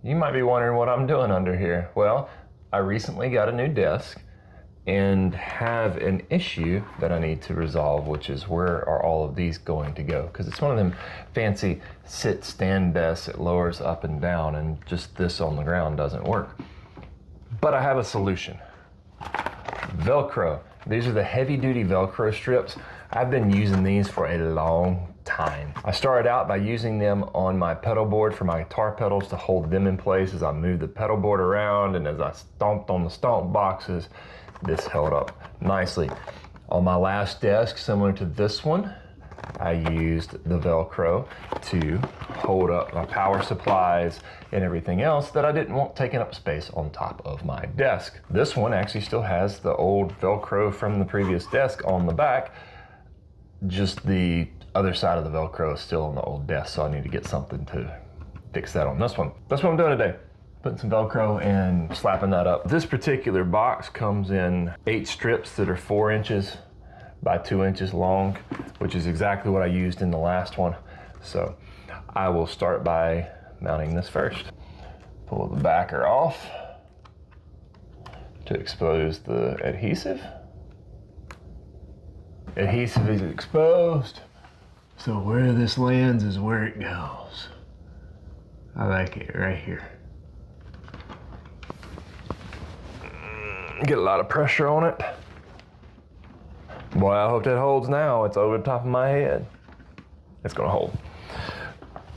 You might be wondering what I'm doing under here. Well, I recently got a new desk and have an issue that I need to resolve, which is where are all of these going to go? Because it's one of them fancy sit-stand desks that lowers up and down, and just this on the ground doesn't work. But I have a solution. VELCRO. These are the heavy-duty VELCRO strips. I've been using these for a long time. I started out by using them on my pedal board for my guitar pedals to hold them in place as I moved the pedal board around, and as I stomped on the stomp boxes, this held up nicely. On my last desk, similar to this one, I used the VELCRO to hold up my power supplies and everything else that I didn't want taking up space on top of my desk. This one actually still has the old VELCRO from the previous desk on the back, just the other side of the VELCRO is still on the old desk, so I need to get something to fix that on this one. That's what I'm doing today. Putting some VELCRO and slapping that up. This particular box comes in 8 strips that are 4 inches by 2 inches long, which is exactly what I used in the last one. So I will start by mounting this first. Pull the backer off to expose the adhesive. Adhesive is exposed, so where this lands is where it goes. I like it right here. Get a lot of pressure on it. Boy, I hope that holds now. It's over the top of my head. It's gonna hold.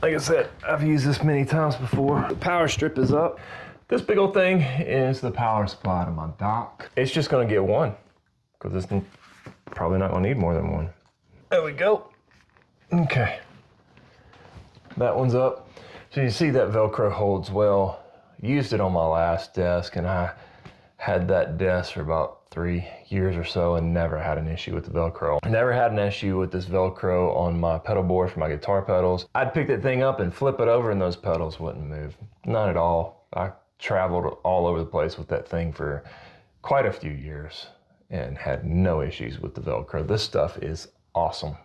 Like I said, I've used this many times before. The power strip is up. This big old thing is the power supply to my dock. It's just gonna get one, because it's probably not gonna need more than one. There we go. Okay. That one's up. So you see that VELCRO holds well. Used it on my last desk, and I had that desk for about 3 years or so and never had an issue with the VELCRO. I never had an issue with this VELCRO on my pedal board for my guitar pedals. I'd pick that thing up and flip it over and those pedals wouldn't move. Not at all. I traveled all over the place with that thing for quite a few years and had no issues with the VELCRO. This stuff is awesome.